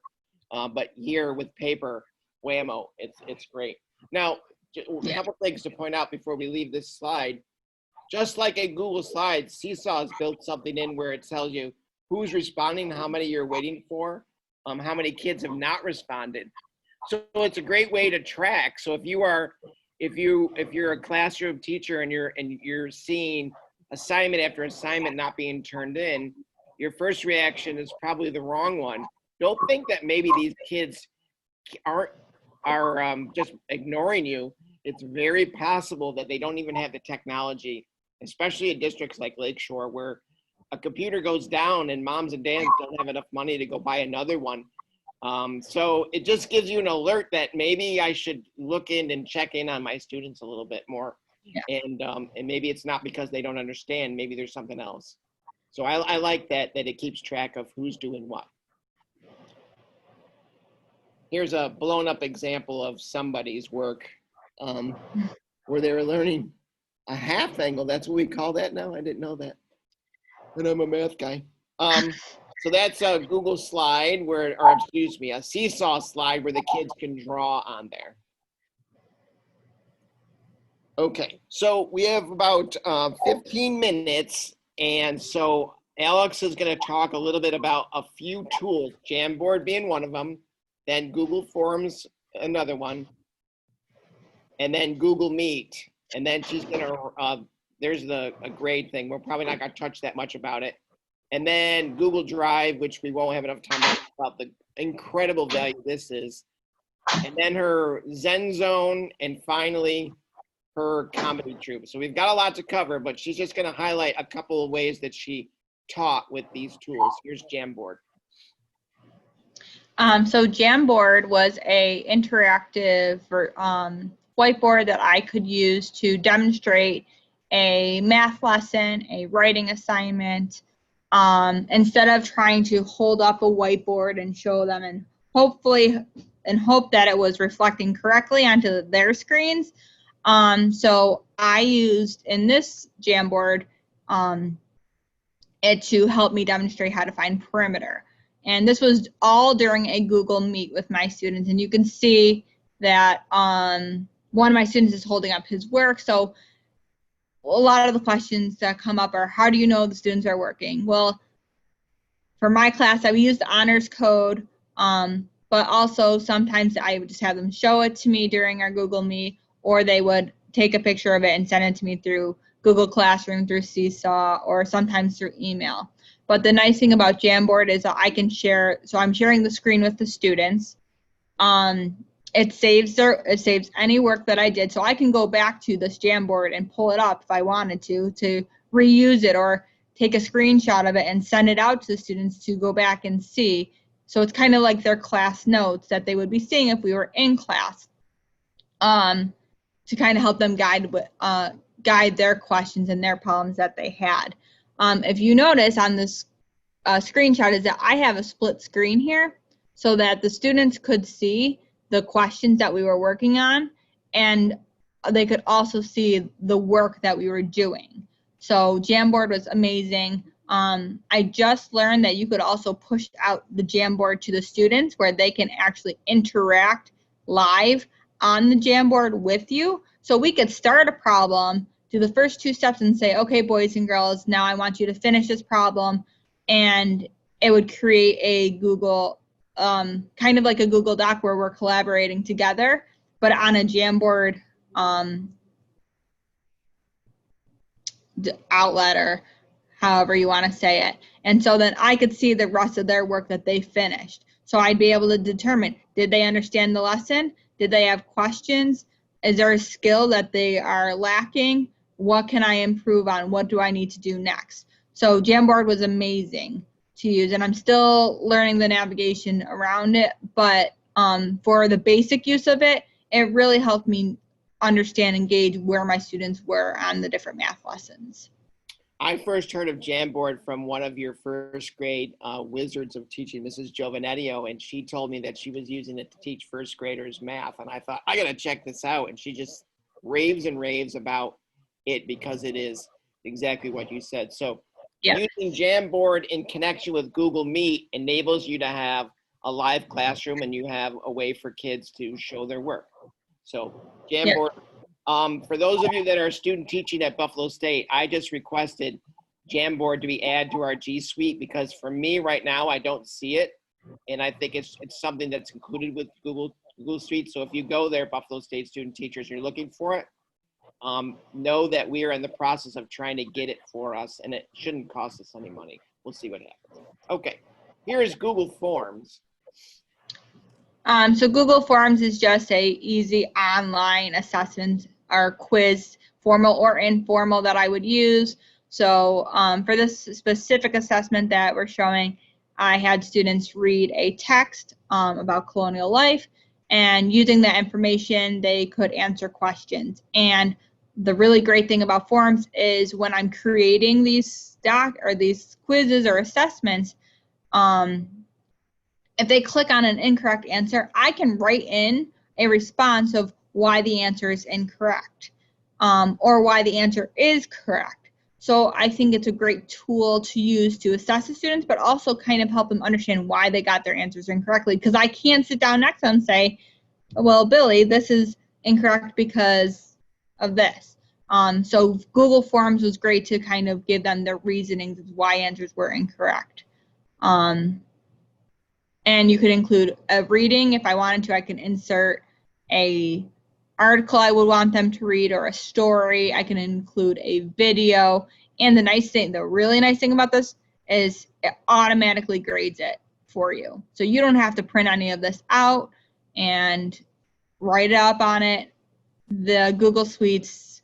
But here with paper, whammo, it's great. Now, a couple things to point out before we leave this slide. Just like a Google Slide, Seesaw has built something in where it tells you who's responding, how many you're waiting for, how many kids have not responded. So it's a great way to track. So if you're a classroom teacher and you're seeing assignment after assignment not being turned in, your first reaction is probably the wrong one. Don't think that maybe these kids are just ignoring you. It's very possible that they don't even have the technology, especially in districts like Lakeshore, where a computer goes down and moms and dads don't have enough money to go buy another one. So it just gives you an alert that maybe I should look in and check in on my students a little bit more. Yeah. And maybe it's not because they don't understand. Maybe there's something else. So I like that it keeps track of who's doing what. Here's a blown up example of somebody's work where they were learning a half angle. That's what we call that now? I didn't know that. And I'm a math guy. So that's a Google slide where, or excuse me, a seesaw slide where the kids can draw on there. Okay, so we have about 15 minutes. And so Alex is going to talk a little bit about a few tools, Jamboard being one of them, then Google Forms, another one, and then Google Meet. And then she's going to, there's a grade thing. We're probably not going to touch that much about it. And then Google Drive, which we won't have enough time to talk about the incredible value this is. And then her Zen Zone, and finally her comedy troupe. So we've got a lot to cover, but she's just going to highlight a couple of ways that she taught with these tools. Here's Jamboard. So Jamboard was a interactive whiteboard that I could use to demonstrate a math lesson, a writing assignment, instead of trying to hold up a whiteboard and show them and hope that it was reflecting correctly onto their screens. So I used in this Jamboard it to help me demonstrate how to find perimeter. And this was all during a Google Meet with my students. And you can see that one of my students is holding up his work. So a lot of the questions that come up are, how do you know the students are working? Well, for my class, I would use the honors code, but also sometimes I would just have them show it to me during our Google Meet, or they would take a picture of it and send it to me through Google Classroom, through Seesaw, or sometimes through email. But the nice thing about Jamboard is that I can share, so I'm sharing the screen with the students. It saves any work that I did, so I can go back to this Jamboard and pull it up if I wanted to reuse it, or take a screenshot of it and send it out to the students to go back and see. So it's kind of like their class notes that they would be seeing if we were in class, to kind of help them guide their questions and their problems that they had. If you notice on this screenshot is that I have a split screen here so that the students could see the questions that we were working on, and they could also see the work that we were doing. So Jamboard was amazing. I just learned that you could also push out the Jamboard to the students where they can actually interact live on the Jamboard with you. So we could start a problem, do the first 2 steps and say, okay, boys and girls, now I want you to finish this problem. And it would create a Google, kind of like a Google Doc where we're collaborating together, but on a Jamboard outlet, or however you want to say it. And so then I could see the rest of their work that they finished. So I'd be able to determine, did they understand the lesson? Did they have questions? Is there a skill that they are lacking? What can I improve on? What do I need to do next? So Jamboard was amazing to use, and I'm still learning the navigation around it, but for the basic use of it, it really helped me understand and gauge where my students were on the different math lessons. I first heard of Jamboard from one of your first grade wizards of teaching, Mrs. Giovanetio, and she told me that she was using it to teach first graders math. And I thought, I got to check this out. And she just raves and raves about it because it is exactly what you said. So yeah. Using Jamboard in connection with Google Meet enables you to have a live classroom, and you have a way for kids to show their work. So Jamboard. For those of you that are student teaching at Buffalo State, I just requested Jamboard to be added to our G Suite, because for me right now, I don't see it. And I think it's something that's included with Google Suite. So if you go there, Buffalo State student teachers, you're looking for it, know that we are in the process of trying to get it for us, and it shouldn't cost us any money. We'll see what happens. Okay, here is Google Forms. So Google Forms is just a easy online assessment or quiz, formal or informal, that I would use. So for this specific assessment that we're showing, I had students read a text about colonial life, and using that information, they could answer questions. And the really great thing about forums is when I'm creating these these quizzes or assessments, if they click on an incorrect answer, I can write in a response of why the answer is incorrect, or why the answer is correct. So I think it's a great tool to use to assess the students, but also kind of help them understand why they got their answers incorrectly. Because I can't sit down next to them and say, well, Billy, this is incorrect because of this. So Google Forms was great to kind of give them the reasonings of why answers were incorrect. And you could include a reading. If I wanted to, I can insert a article I would want them to read or a story. I can include a video. And the really nice thing about this is it automatically grades it for you. So you don't have to print any of this out and write it up on it. The Google Suites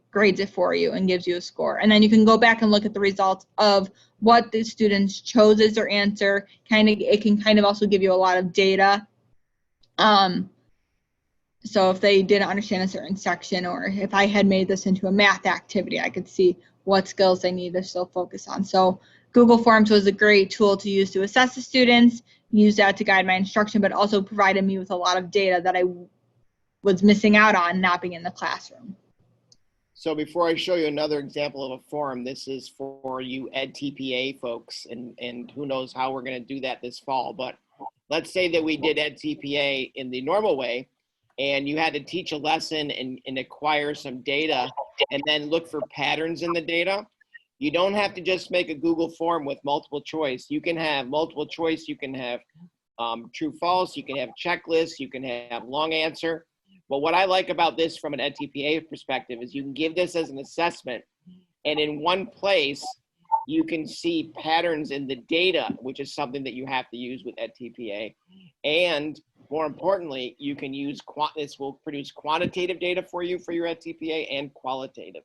grades it for you and gives you a score. And then you can go back and look at the results of what the students chose as their answer. It can kind of also give you a lot of data. So if they didn't understand a certain section, or if I had made this into a math activity, I could see what skills they need to still focus on. So Google Forms was a great tool to use to assess the students, use that to guide my instruction, but also provided me with a lot of data that I was missing out on not being in the classroom. So before I show you another example of a forum, this is for you EdTPA folks, and who knows how we're going to do that this fall. But let's say that we did EdTPA in the normal way, and you had to teach a lesson and acquire some data and then look for patterns in the data. You don't have to just make a Google form with multiple choice. You can have multiple choice. You can have true, false. You can have checklists. You can have long answer. But what I like about this from an EdTPA perspective is you can give this as an assessment, and in one place, you can see patterns in the data, which is something that you have to use with EdTPA. And more importantly, you can use, this will produce quantitative data for you for your EdTPA and qualitative.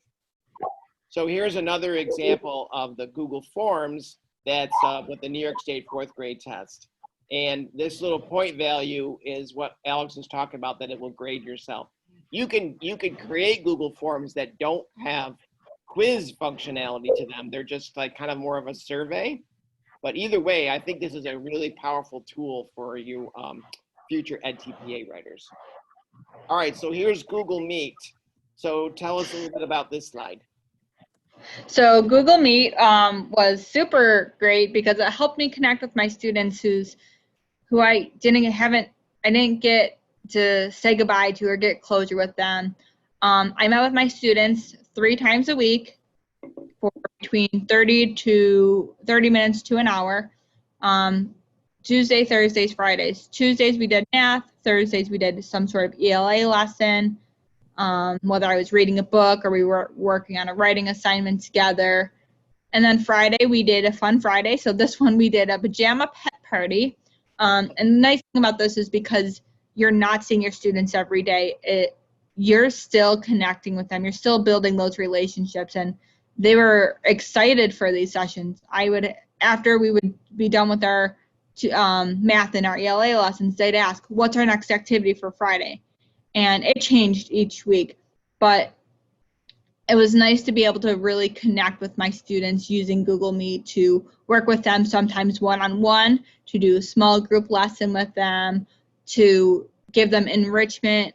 So here's another example of the Google Forms that's with the New York State 4th grade test. And this little point value is what Alex was talking about, that it will grade yourself. You can create Google Forms that don't have quiz functionality to them. They're just like kind of more of a survey. But either way, I think this is a really powerful tool for you future EdTPA writers. All right, so here's Google Meet. So tell us a little bit about this slide. So Google Meet was super great because it helped me connect with my students who I didn't get to say goodbye to or get closure with them. I met with my students 3 times a week for between 30 minutes to an hour. Tuesday, Thursdays, Fridays. Tuesdays we did math. Thursdays we did some sort of ELA lesson, whether I was reading a book or we were working on a writing assignment together. And then Friday we did a fun Friday. So this one we did a pajama pet party. And the nice thing about this is because you're not seeing your students every day, you're still connecting with them. You're still building those relationships, and they were excited for these sessions. After we would be done with our math and our ELA lessons, they'd ask, what's our next activity for Friday? And it changed each week, but it was nice to be able to really connect with my students using Google Meet, to work with them sometimes one-on-one, to do a small group lesson with them, to give them enrichment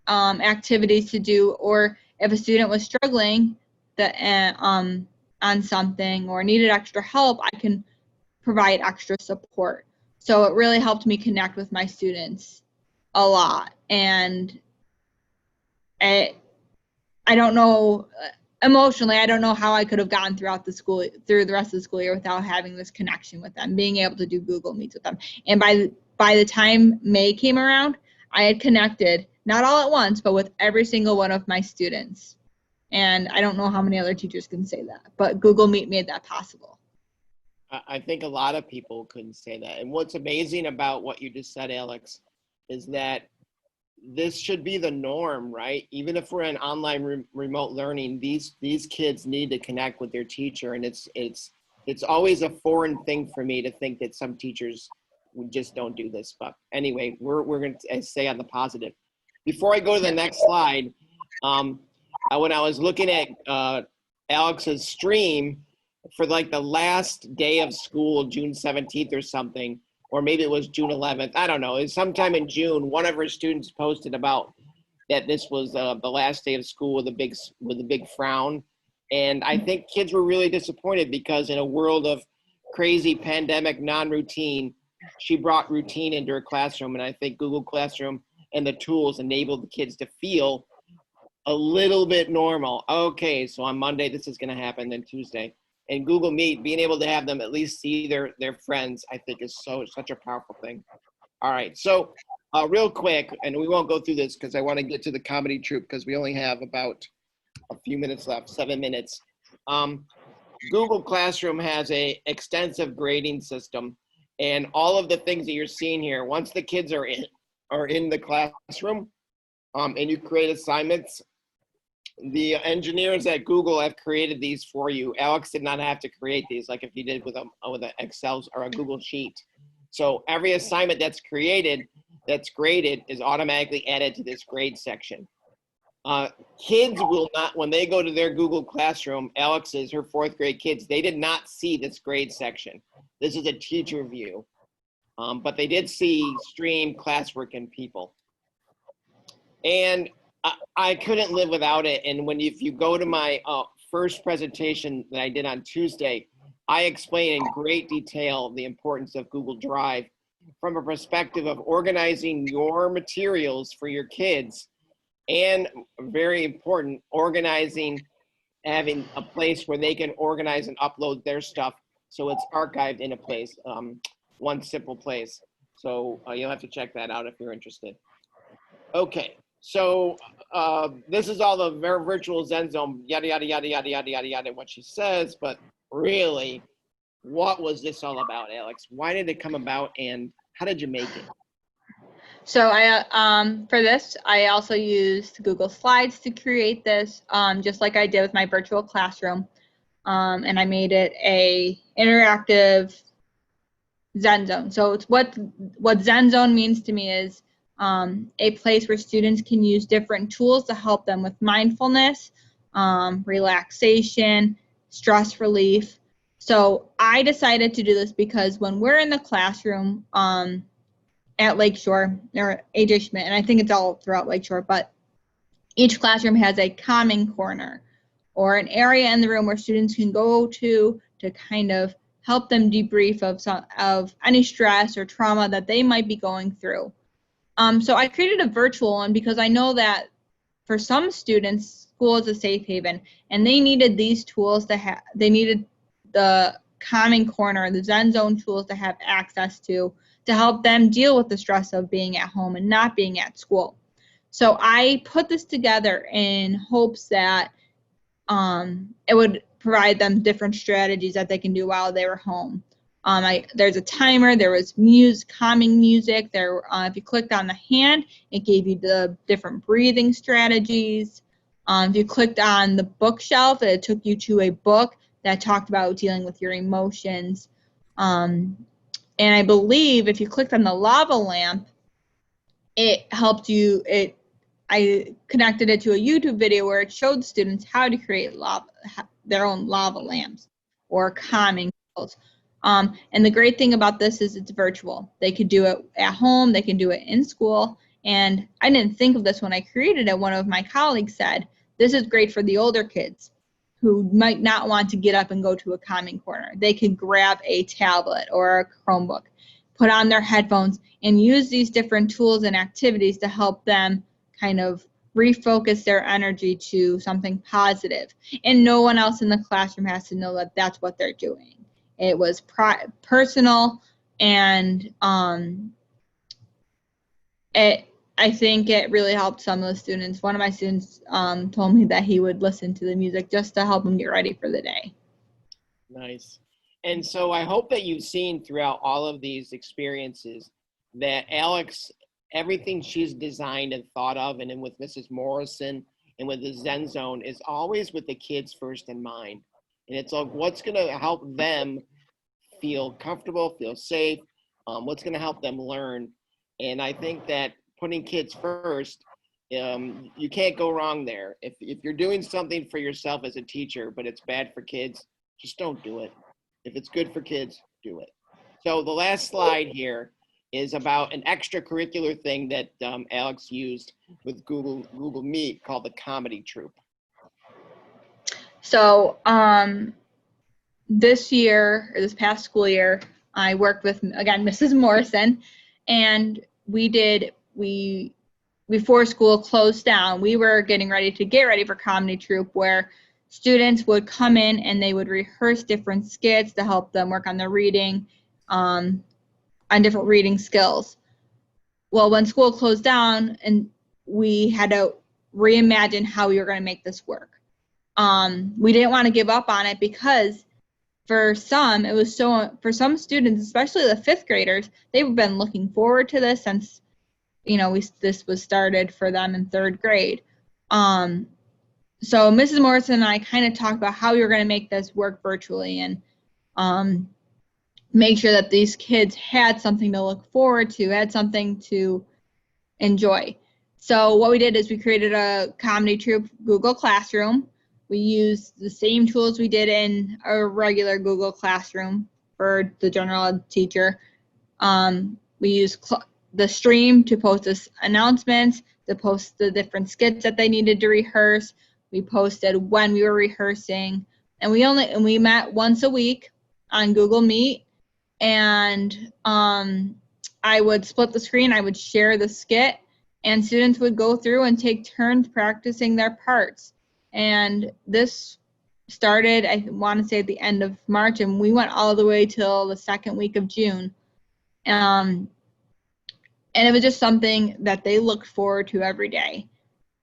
activities to do, or if a student was struggling on something or needed extra help, I can provide extra support. So it really helped me connect with my students a lot. And I don't know, emotionally, I don't know how I could have gotten through the rest of the school year without having this connection with them, being able to do Google Meets with them. And by the time May came around, I had connected, not all at once, but with every single one of my students. And I don't know how many other teachers can say that, but Google Meet made that possible. I think a lot of people couldn't say that. And what's amazing about what you just said, Alex, is that this should be the norm, right? Even if we're in online remote learning, these kids need to connect with their teacher, and it's always a foreign thing for me to think that some teachers just don't do this. But anyway, we're going to stay on the positive. Before I go to the next slide, when I was looking at Alex's stream for like the last day of school, June 17th or something, or maybe it was June 11th. I don't know. It was sometime in June. One of her students posted about that this was the last day of school with a big frown. And I think kids were really disappointed because in a world of crazy pandemic non-routine, she brought routine into her classroom. And I think Google Classroom and the tools enabled the kids to feel a little bit normal. Okay, so on Monday, this is going to happen, then Tuesday. And Google Meet, being able to have them at least see their friends, I think is such a powerful thing. All right, so real quick, and we won't go through this because I want to get to the comedy troupe because we only have about a few minutes left, 7 minutes. Google Classroom has a extensive grading system, and all of the things that you're seeing here, once the kids are in the classroom, and you create assignments, the engineers at Google have created these for you. Alex did not have to create these like if you did with an Excel or a Google Sheet. So every assignment that's created, that's graded, is automatically added to this grade section. Kids will not, when they go to their Google Classroom, Alex's, her 4th grade kids, they did not see this grade section. This is a teacher view, but they did see stream, classwork, and people. And I couldn't live without it. And if you go to my first presentation that I did on Tuesday, I explain in great detail the importance of Google Drive from a perspective of organizing your materials for your kids, and very important, having a place where they can organize and upload their stuff so it's archived in a place, one simple place. So you'll have to check that out if you're interested. Okay. So this is all the virtual Zen zone, yada, yada, yada, yada, yada, yada, yada, what she says, but really, what was this all about, Alex? Why did it come about, and how did you make it? So for this, I also used Google Slides to create this, just like I did with my virtual classroom. And I made it a interactive Zen zone. So it's what Zen zone means to me is a place where students can use different tools to help them with mindfulness, relaxation, stress relief. So I decided to do this because when we're in the classroom at Lakeshore, or AJ Schmidt, and I think it's all throughout Lakeshore, but each classroom has a calming corner or an area in the room where students can go to kind of help them debrief of any stress or trauma that they might be going through. So I created a virtual one because I know that for some students, school is a safe haven, and they needed these tools they needed the calming corner, the Zen zone tools to have access to help them deal with the stress of being at home and not being at school. So I put this together in hopes that it would provide them different strategies that they can do while they were home. There's a timer, there was calming music there. If you clicked on the hand, it gave you the different breathing strategies. If you clicked on the bookshelf, it took you to a book that talked about dealing with your emotions. And I believe if you clicked on the lava lamp, it helped you, I connected it to a YouTube video where it showed students how to create their own lava lamps or calming tools. And the great thing about this is it's virtual. They could do it at home, they can do it in school. And I didn't think of this when I created it. One of my colleagues said, this is great for the older kids who might not want to get up and go to a calming corner. They could grab a tablet or a Chromebook, put on their headphones, and use these different tools and activities to help them kind of refocus their energy to something positive. And no one else in the classroom has to know that that's what they're doing. It was personal, and I think it really helped some of the students. One of my students told me that he would listen to the music just to help him get ready for the day. Nice. And so I hope that you've seen throughout all of these experiences that Alex, everything she's designed and thought of, and then with Mrs. Morrison and with the Zen Zone, is always with the kids first in mind. And it's like, what's going to help them feel comfortable, feel safe, what's going to help them learn. And I think that putting kids first You can't go wrong there. If you're doing something for yourself as a teacher, but it's bad for kids, just don't do it. If it's good for kids, do it. So the last slide here is about an extracurricular thing that Alex used with Google Meet called the comedy troupe. So this year, or this past school year, I worked with, again, Mrs. Morrison, and before school closed down, we were getting ready for comedy troupe, where students would come in and they would rehearse different skits to help them work on their reading, on different reading skills. Well, when school closed down, and we had to reimagine how we were going to make this work. We didn't want to give up on it, because for some students, especially the fifth graders, they've been looking forward to this since, this was started for them in third grade. So Mrs. Morrison and I kind of talked about how we were going to make this work virtually, and make sure that these kids had something to look forward to, had something to enjoy. So what we did is we created a comedy troupe Google Classroom. We used the same tools we did in a regular Google Classroom for the general ed teacher. We used the stream to post announcements, to post the different skits that they needed to rehearse. We posted when we were rehearsing, and we met once a week on Google Meet. And I would split the screen, I would share the skit, and students would go through and take turns practicing their parts. And this started, I want to say, at the end of March, and we went all the way till the second week of June. And it was just something that they looked forward to every day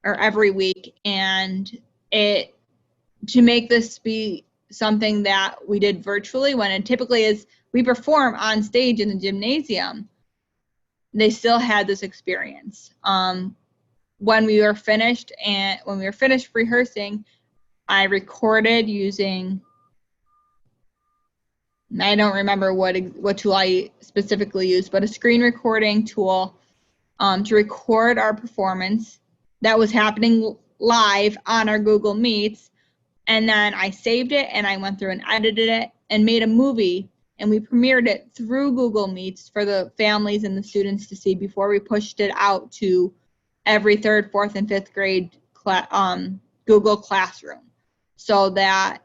or every week. And to make this be something that we did virtually, when it typically is we perform on stage in the gymnasium, they still had this experience. When we were finished rehearsing, I recorded using, I don't remember what tool I specifically used, but a screen recording tool to record our performance that was happening live on our Google Meets. And then I saved it, and I went through and edited it and made a movie, and we premiered it through Google Meets for the families and the students to see before we pushed it out to every third, fourth, and fifth grade Google Classroom. So that,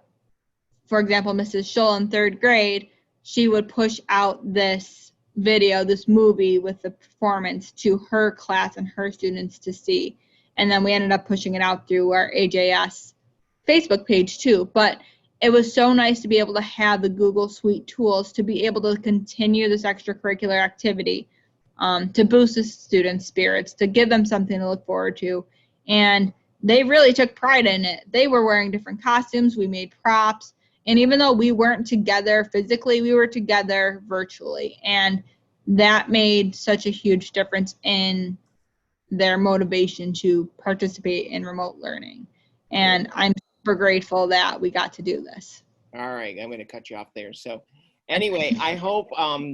for example, Mrs. Schull in third grade, she would push out this video, this movie with the performance to her class and her students to see. And then we ended up pushing it out through our AJS Facebook page too. But it was so nice to be able to have the Google Suite tools to be able to continue this extracurricular activity, to boost the students' spirits, to give them something to look forward to. And they really took pride in it. They were wearing different costumes. We made props. And even though we weren't together physically, we were together virtually. And that made such a huge difference in their motivation to participate in remote learning. And I'm super grateful that we got to do this. All right, I'm going to cut you off there. So anyway, I hope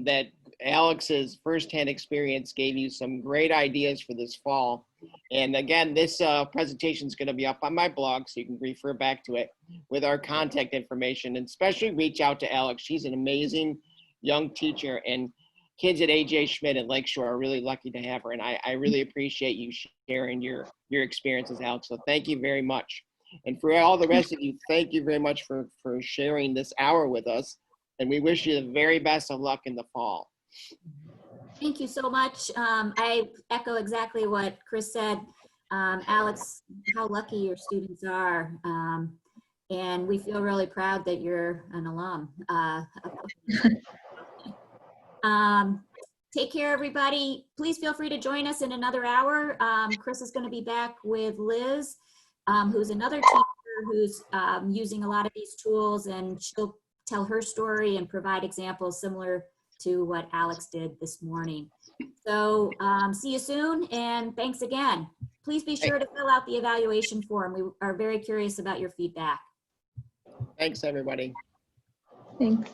that Alex's firsthand experience gave you some great ideas for this fall. And again, this presentation is going to be up on my blog, so you can refer back to it with our contact information, and especially reach out to Alex. She's an amazing young teacher, and kids at AJ Schmidt and Lakeshore are really lucky to have her. And I really appreciate you sharing your experiences, Alex. So thank you very much. And for all the rest of you, thank you very much for sharing this hour with us. And we wish you the very best of luck in the fall. Thank you so much. I echo exactly what Chris said. Alex, how lucky your students are. And we feel really proud that you're an alum. Take care, everybody. Please feel free to join us in another hour. Chris is going to be back with Liz, who's another teacher who's using a lot of these tools, and she'll tell her story and provide examples similar to what Alex did this morning. So see you soon, and thanks again. Please be sure to fill out the evaluation form. We are very curious about your feedback. Thanks, everybody. Thanks.